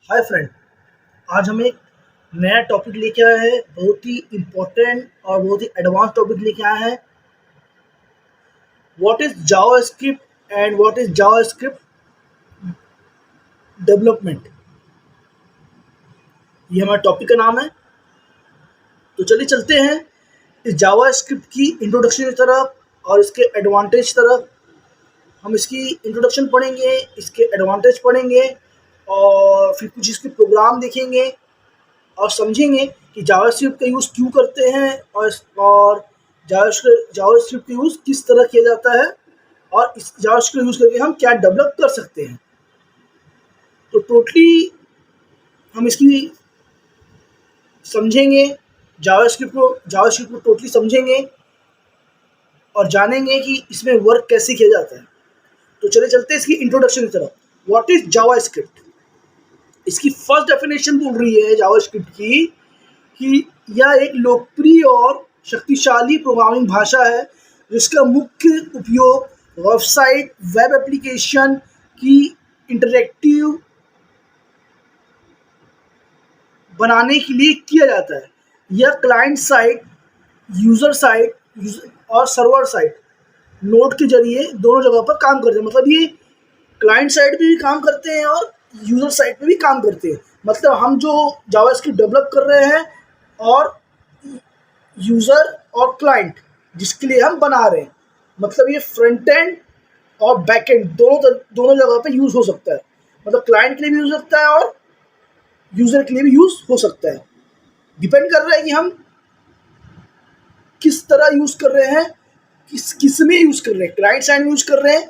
Hi friend. आज हम एक नया टॉपिक लेके आए हैं, बहुत ही इम्पोर्टेंट और बहुत ही एडवांस टॉपिक लेके आए हैं। What is JavaScript and what is JavaScript development, ये हमारे टॉपिक का नाम है। तो चलिए चलते हैं इस जावास्क्रिप्ट की इंट्रोडक्शन की तरफ और इसके एडवांटेज तरफ। हम इसकी इंट्रोडक्शन पढ़ेंगे, इसके एडवांटेज पढ़ेंगे और फिर कुछ इसके प्रोग्राम देखेंगे और समझेंगे कि जावास्क्रिप्ट का यूज़ क्यों करते हैं और जावास्क्रिप्ट का यूज़ किस तरह किया जाता है और इस जावास्क्रिप्ट यूज़ करके हम क्या डेवलप कर सकते हैं। तो टोटली हम इसकी समझेंगे, जावास्क्रिप्ट को टोटली समझेंगे और जानेंगे कि इसमें वर्क कैसे किया जाता है। तो चले चलते हैं इसकी इंट्रोडक्शन की तरफ। What is JavaScript? इसकी फर्स्ट डेफिनेशन बोल रही है जावास्क्रिप्ट की कि यह एक लोकप्रिय और शक्तिशाली प्रोग्रामिंग भाषा है जिसका मुख्य उपयोग वेबसाइट, वेब एप्लीकेशन की इंटरैक्टिव बनाने के लिए किया जाता है। यह क्लाइंट साइट, यूज़र साइट और सर्वर साइट नोड के जरिए दोनों जगह पर काम करते हैं। मतलब ये क्लाइंट साइड पे भी काम करते हैं और यूज़र साइड पे भी काम करते हैं। मतलब हम जो जावास्क्रिप्ट डेवलप कर रहे हैं और यूज़र और क्लाइंट जिसके लिए हम बना रहे हैं, मतलब ये फ्रंट एंड और बैक एंड दोनों जगह पे यूज़ हो सकता है। मतलब क्लाइंट के लिए भी यूज़ हो सकता है और यूज़र के लिए भी यूज़ हो सकता है। डिपेंड कर रहा है कि हम किस तरह यूज़ कर रहे हैं, किस में यूज़ कर रहे हैं, क्लाइंट साइड में यूज़ कर रहे हैं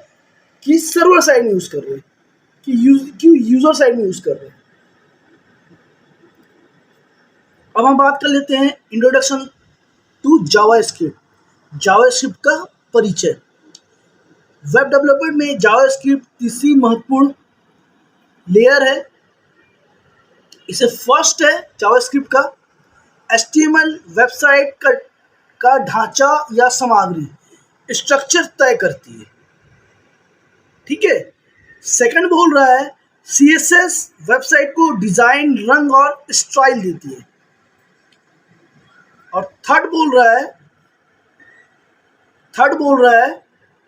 कि सर्वर साइड में यूज़ कर रहे हैं कि यूज़र साइड में यूज़ कर रहे हैं। अब हम बात कर लेते हैं इंट्रोडक्शन टू जावास्क्रिप्ट। जावास्क्रिप्ट का परिचय। वेब डेवलपमेंट में जावास्क्रिप्ट तीसरी महत्वपूर्ण लेयर है। इसे फर्स्ट है जावास्क्रिप्ट का एचटीएमएल वेबसाइट का ढांचा या सामग्री स्ट्रक्चर तय करती है, ठीक है। सेकंड बोल रहा है सीएसएस जावास्क्रिप्ट को डिजाइन, रंग और स्टाइल देती है। और थर्ड बोल रहा है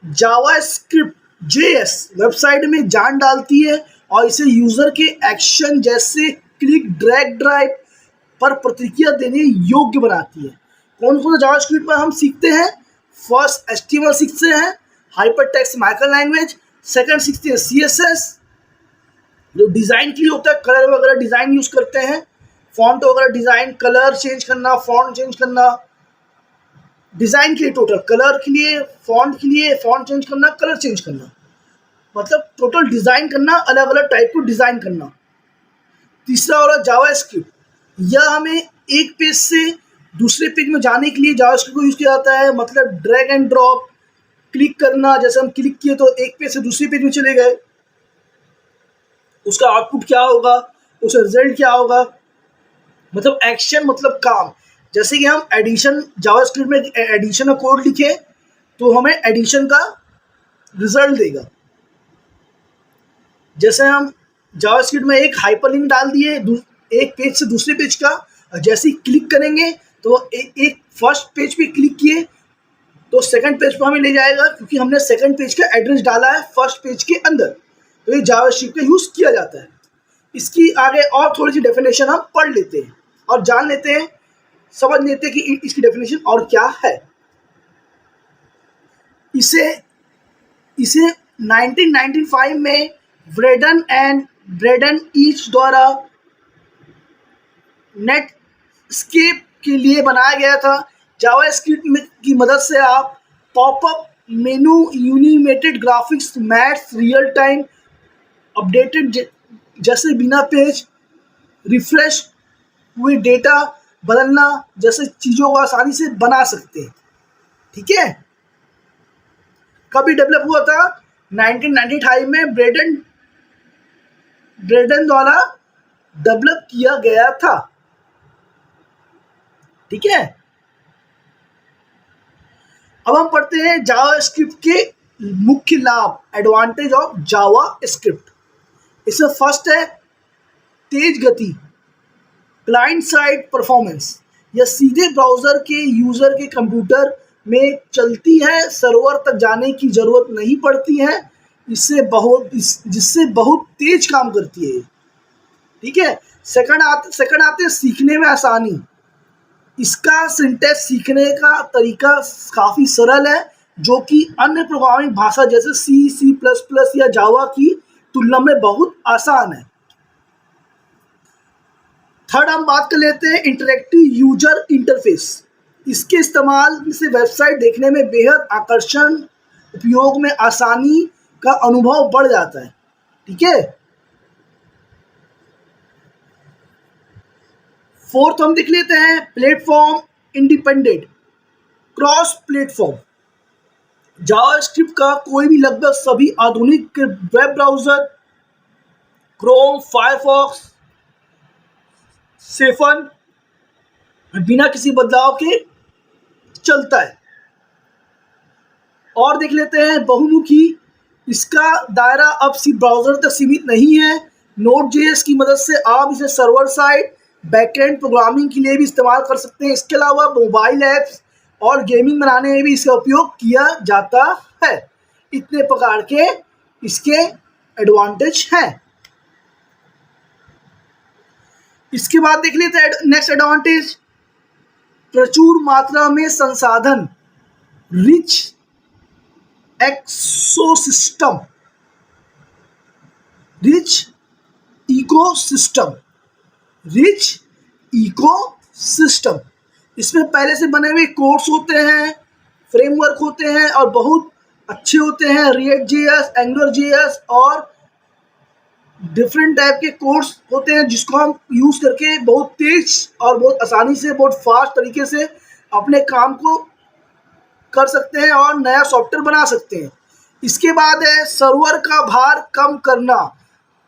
जावास्क्रिप्ट जेएस वेबसाइट में जान डालती है और इसे यूजर के एक्शन जैसे क्लिक, ड्रैग, ड्राइव पर प्रतिक्रिया देने योग्य बनाती है। कौन कौन सा जावास्क्रिप्ट पर हम सीखते हैं? फर्स्ट एचटीएमएल सीखते हैं, हाइपरटेक्स्ट माइक्रो लैंग्वेज। सेकंड सीखते हैं सीएसएस जो डिज़ाइन के लिए होता है, कलर वगैरह डिज़ाइन यूज़ करते हैं, फॉन्ट वगैरह डिज़ाइन, कलर चेंज करना, फॉन्ट चेंज करना, डिज़ाइन के लिए टोटल, कलर के लिए, फॉन्ट चेंज करना, कलर चेंज करना, मतलब टोटल डिज़ाइन करना, अलग अलग टाइप को डिज़ाइन करना। तीसरा हो रहा है जावास्क्रिप्ट। यह हमें एक पेज से दूसरे पेज में जाने के लिए जावास्क्रिप्ट को यूज़ किया जाता है। मतलब ड्रैग एंड ड्रॉप, क्लिक करना, जैसे हम क्लिक किए तो एक पेज से दूसरे पेज में चले गए, उसका आउटपुट क्या होगा, उसका रिजल्ट क्या होगा, मतलब एक्शन मतलब काम। जैसे कि हम एडिशन, जावास्क्रिप्ट में एडिशन का कोड लिखे तो हमें एडिशन का रिजल्ट देगा। जैसे हम जावास्क्रिप्ट में एक हाइपरलिंक डाल दिए एक पेज से दूसरे पेज का, और जैसे ही क्लिक करेंगे तो एक फर्स्ट पेज पे क्लिक किए तो सेकंड पेज पर हमें ले जाएगा, क्योंकि हमने सेकंड पेज का एड्रेस डाला है फर्स्ट पेज के अंदर। तो ये जावास्क्रिप्ट का यूज़ किया जाता है। इसकी आगे और थोड़ी सी डेफिनेशन हम पढ़ लेते हैं और जान लेते हैं, समझ लेते हैं कि इसकी डेफिनेशन और क्या है। इसे 1995 में ब्रेडन ईच द्वारा नेटस्केप के लिए बनाया गया था। जावास्क्रिप्ट की मदद से आप popup menu, animated graphics, maths, real time updated जैसे बिना पेज रिफ्रेश हुए डेटा बदलना जैसे चीज़ों को आसानी से बना सकते हैं, ठीक है। कभी डेवलप हुआ था? 1995 में ब्रेडन द्वारा डेवलप किया गया था, ठीक है। अब हम पढ़ते हैं जावास्क्रिप्ट के मुख्य लाभ, एडवांटेज ऑफ जावास्क्रिप्ट। इसमें फर्स्ट है तेज गति, क्लाइंट साइड परफॉर्मेंस, यह सीधे ब्राउज़र के यूज़र के कंप्यूटर में चलती है, सर्वर तक जाने की ज़रूरत नहीं पड़ती है, जिससे बहुत तेज काम करती है। ठीक है। सेकंड आते हैं सीखने में आसानी। इसका सिंटैक्स सीखने का तरीका काफ़ी सरल है, जो कि अन्य प्रोग्रामिंग भाषा जैसे C++ या जावा की तुलना में बहुत आसान है। थर्ड हम बात कर लेते हैं इंटरैक्टिव यूजर इंटरफेस। इसके इस्तेमाल से वेबसाइट देखने में बेहद आकर्षण, उपयोग में आसानी का अनुभव बढ़ जाता है। ठीक है। फोर्थ हम देख लेते हैं platform independent, cross platform. JavaScript का कोई भी लगभग सभी आधुनिक वेब ब्राउज़र, क्रोम, फायरफॉक्स, सेफन, बिना किसी बदलाव के चलता है। और देख लेते हैं बहुमुखी। इसका दायरा अब सिर्फ ब्राउज़र तक सीमित नहीं है। Node.js की मदद से आप इसे सर्वर साइड बैकएंड प्रोग्रामिंग के लिए भी इस्तेमाल कर सकते हैं। इसके अलावा मोबाइल ऐप्स और गेमिंग बनाने में भी इसका उपयोग किया जाता है। इतने प्रकार के इसके एडवांटेज हैं। इसके बाद देख लेते हैं नेक्स्ट एडवांटेज, प्रचुर मात्रा में संसाधन, rich ecosystem, rich ecosystem, rich ecosystem. इसमें पहले से बने हुए कोर्स होते हैं, फ्रेमवर्क होते हैं और बहुत अच्छे होते हैं। React.js, Angular.js और डिफरेंट टाइप के कोर्स होते हैं, जिसको हम यूज़ करके बहुत तेज और बहुत आसानी से, बहुत फास्ट तरीके से अपने काम को कर सकते हैं और नया सॉफ्टवेयर बना सकते हैं। इसके बाद है सर्वर का भार कम करना।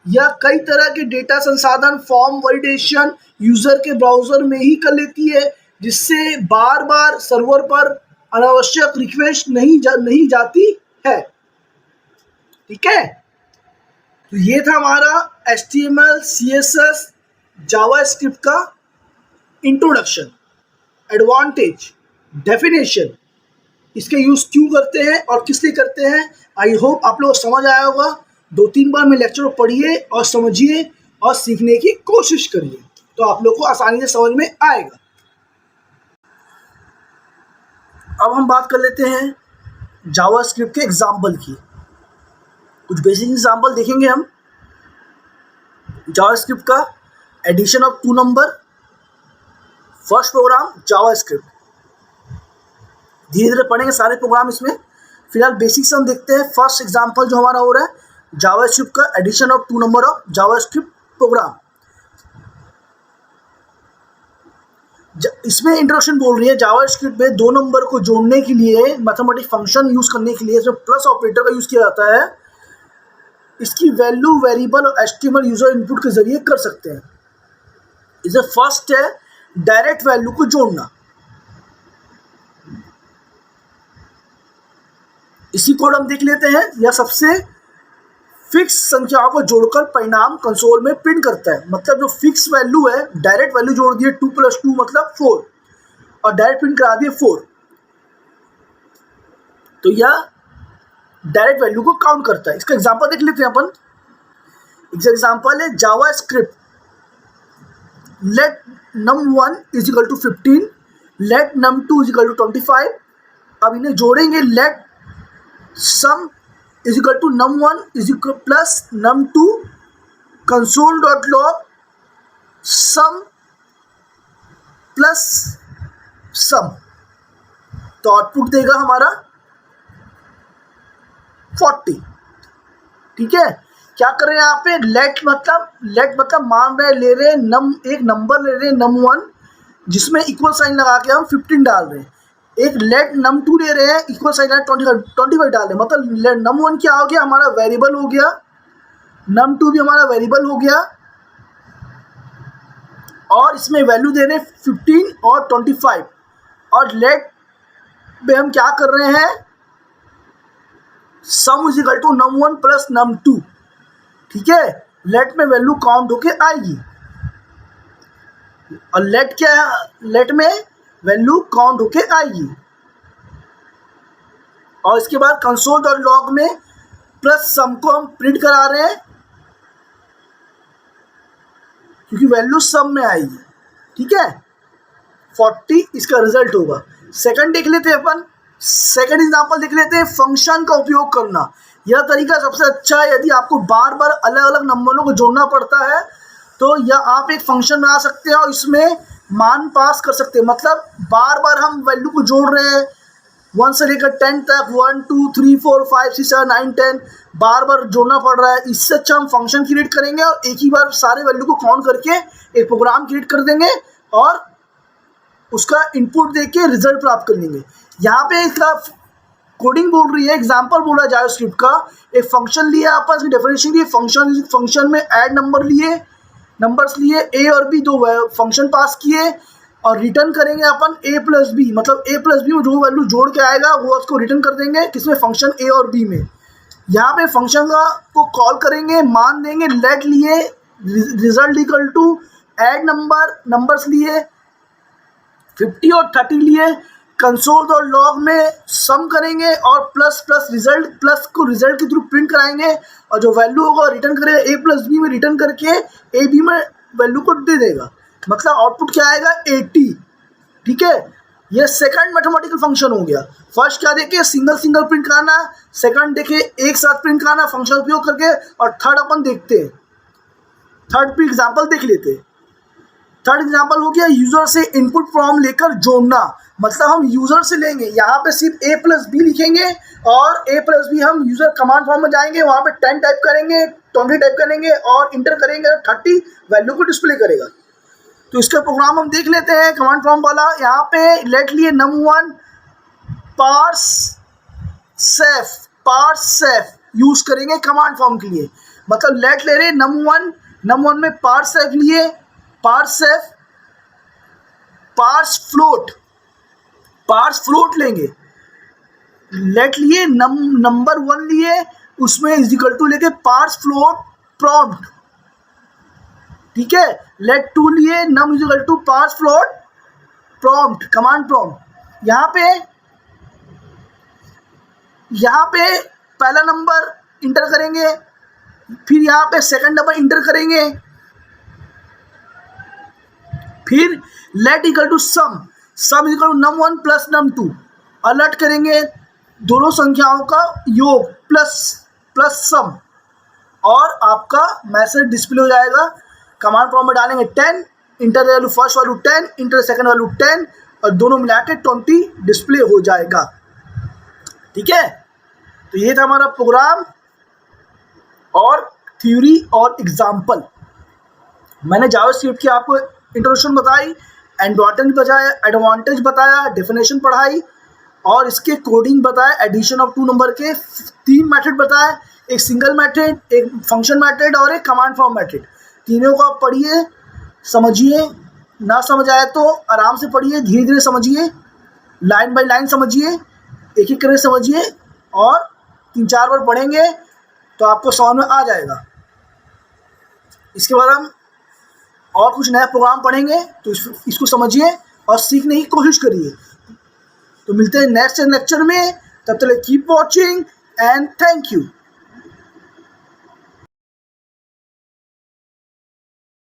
यह कई तरह के डेटा संसाधन, फॉर्म वैलिडेशन यूज़र के ब्राउज़र में ही कर लेती है, जिससे बार बार सर्वर पर अनावश्यक रिक्वेस्ट नहीं जाती है। ठीक है। तो ये था हमारा HTML, CSS, जावास्क्रिप्ट का इंट्रोडक्शन, एडवांटेज, डेफिनेशन, इसके यूज़ क्यों करते हैं और किस लिए करते हैं। आई होप आप लोग समझ आया होगा। 2-3 बार में लेक्चर पढ़िए और समझिए और सीखने की कोशिश करिए, तो आप लोग को आसानी से समझ में आएगा। अब हम बात कर लेते हैं जावास्क्रिप्ट के एग्जाम्पल की। कुछ बेसिक एग्जाम्पल देखेंगे हम। जावास्क्रिप्ट का addition of 2 number, first program JavaScript. धीरे धीरे पढ़ेंगे सारे प्रोग्राम इसमें। फिलहाल बेसिक्स हम देखते हैं। फर्स्ट एग्जाम्पल जो हमारा हो रहा है जावास्क्रिप्ट का addition of 2 number of JavaScript program. इसमें इंट्रोडक्शन बोल रही है जावास्क्रिप्ट में 2 नंबर को जोड़ने के लिए मैथमेटिक फंक्शन यूज करने के लिए इसमें प्लस ऑपरेटर का यूज किया जाता है। इसकी वैल्यू वेरिएबल और HTML यूजर इनपुट के जरिए कर सकते हैं। इसे फर्स्ट है डायरेक्ट वैल्यू को जोड़ना। इसी कोड हम देख लेते हैं। यह सबसे फिक्स संख्याओं को जोड़कर परिणाम कंसोल में प्रिंट करता है। मतलब जो फिक्स वैल्यू है, डायरेक्ट वैल्यू जोड़ दिए 2 + 2 मतलब 4 और डायरेक्ट प्रिंट करा दिए 4, तो यह डायरेक्ट वैल्यू को काउंट करता है। इसका एग्जांपल देख लेते हैं अपन। एग्जांपल है JavaScript let num1 = 15, let num2 = 25। अब इन्हें जोड़ेंगे। Let sum = num1 + num2 console.log sum plus sum, तो आउटपुट देगा हमारा 40। ठीक है। क्या कर रहे हैं यहाँ पे, लेट मतलब मान रहे ले रहे एक नंबर ले रहे हैं num1, जिसमें इक्वल साइन लगा के हम 15 डाल रहे हैं। एक लेट num2 ले रहे हैं, इक्वल साइन 25 डाल रहे हैं। मतलब num1 क्या हो गया, हमारा वेरिएबल हो गया, num2 भी हमारा वेरिएबल हो गया, और इसमें वैल्यू दे रहे हैं 15 और 25। और लेट में हम क्या कर रहे हैं, सम = num1 + num2। ठीक है। लेट में वैल्यू काउंट होके आएगी। और लेट क्या है, लेट में वैल्यू काउंट होके आएगी। और इसके बाद कंसोल डॉट लॉग में प्लस सम को हम प्रिंट करा रहे हैं क्योंकि वैल्यू सम में आएगी। ठीक है, 40 इसका रिजल्ट होगा। सेकंड देख लेते हैं अपन, सेकंड एग्जांपल देख लेते हैं, फंक्शन का उपयोग करना। यह तरीका सबसे अच्छा है यदि आपको बार बार अलग अलग नंबरों को जोड़ना पड़ता है तो यह आप एक फंक्शन बना सकते हैं और इसमें मान पास कर सकते हैं। मतलब बार बार हम वैल्यू को जोड़ रहे हैं 1 से लेकर 10 तक, 1 2 3 4 5 6 7 9 10 बार बार जोड़ना पड़ रहा है। इससे अच्छा हम फंक्शन क्रिएट करेंगे और एक ही बार सारे वैल्यू को काउंट करके एक प्रोग्राम क्रिएट कर देंगे और उसका इनपुट देके रिजल्ट प्राप्त कर लेंगे। यहाँ पे इसका कोडिंग बोल रही है, एग्जांपल बोल रहा है जावास्क्रिप्ट का। एक फंक्शन लिया अपन, इसकी डेफिनेशन दी, फंक्शन में ऐड नंबर लिए, नंबर्स लिए, ए और बी दो फंक्शन पास किए और रिटर्न करेंगे अपन ए प्लस बी। मतलब ए प्लस बी में जो वैल्यू जोड़ के आएगा वो उसको रिटर्न कर देंगे किसमें, फंक्शन ए और बी में। यहाँ पे फंक्शन को कॉल करेंगे, मान देंगे, लेट लिए, result equal to add numbers लिए 50 और 30 लिए, कंसोल और लॉग में सम करेंगे और प्लस प्लस रिजल्ट, प्लस को रिजल्ट के थ्रू प्रिंट कराएंगे और जो वैल्यू होगा रिटर्न करेगा ए प्लस बी में, रिटर्न करके ए बी में वैल्यू को दे देगा। मतलब आउटपुट क्या आएगा, 80। ठीक है, ये सेकंड मैथमेटिकल फंक्शन हो गया। फर्स्ट क्या देखे, सिंगल प्रिंट कराना, सेकंड देखे एक साथ प्रिंट कराना फंक्शन उपयोग करके, और थर्ड अपन देखते हैं, थर्ड भी एग्जाम्पल देख लेते हैं। थर्ड एग्जाम्पल हो गया यूजर से इनपुट फॉर्म लेकर जोड़ना। मतलब हम यूजर से लेंगे, यहाँ पे सिर्फ ए प्लस बी लिखेंगे और ए प्लस बी हम यूजर कमांड फॉर्म में जाएंगे, वहाँ पे 10 टाइप करेंगे, 20 टाइप करेंगे और इंटर करेंगे, 30 वैल्यू को डिस्प्ले करेगा। तो इसका प्रोग्राम हम देख लेते हैं कमांड फॉर्म वाला। यहाँ पे लेट लिए num1 पार्स सेफ यूज करेंगे कमांड फॉर्म के लिए। मतलब लेट ले रहे num1 में पार्स सेफ लिए, पार्स फ्लोट लेंगे। लेट लिए नंबर 1 लिए, उसमें इज इक्वल टू लेके पार्स फ्लोट प्रॉम्प्ट। ठीक है, लेट 2 लिए num is equal to parse float prompt, command prompt. यहाँ पे पहला नंबर इंटर करेंगे, फिर यहाँ पे सेकंड नंबर इंटर करेंगे, फिर let equal to sum is equal to num1 plus num2, alert करेंगे दोनों संख्याओं का योग प्लस सम और आपका मैसेज डिस्प्ले हो जाएगा। कमांड प्रॉम्प्ट में डालेंगे 10, inter value first value 10, inter second value 10 और दोनों मिला के 20 डिस्प्ले हो जाएगा। ठीक है, तो ये था हमारा प्रोग्राम और थ्योरी और एग्जाम्पल। मैंने जावास्क्रिप्ट की आपको इंट्रोडक्शन बताई, एडवांटेज बताया, डेफिनेशन पढ़ाई और इसके कोडिंग बताया, एडिशन ऑफ 2 नंबर के 3 मेथड बताया, एक सिंगल मेथड, एक फंक्शन मेथड और एक कमांड फॉर्म मेथड। तीनों को आप पढ़िए, समझिए, ना समझ आए तो आराम से पढ़िए, धीरे धीरे समझिए, लाइन बाय लाइन समझिए, एक एक करके समझिए और 3-4 बार पढ़ेंगे तो आपको समझ में आ जाएगा। इसके बाद हम और कुछ नया प्रोग्राम पढ़ेंगे तो इसको समझिए और सीखने की कोशिश करिए। तो मिलते हैं नेक्स्ट लेक्चर में, तब तक keep watching and thank you.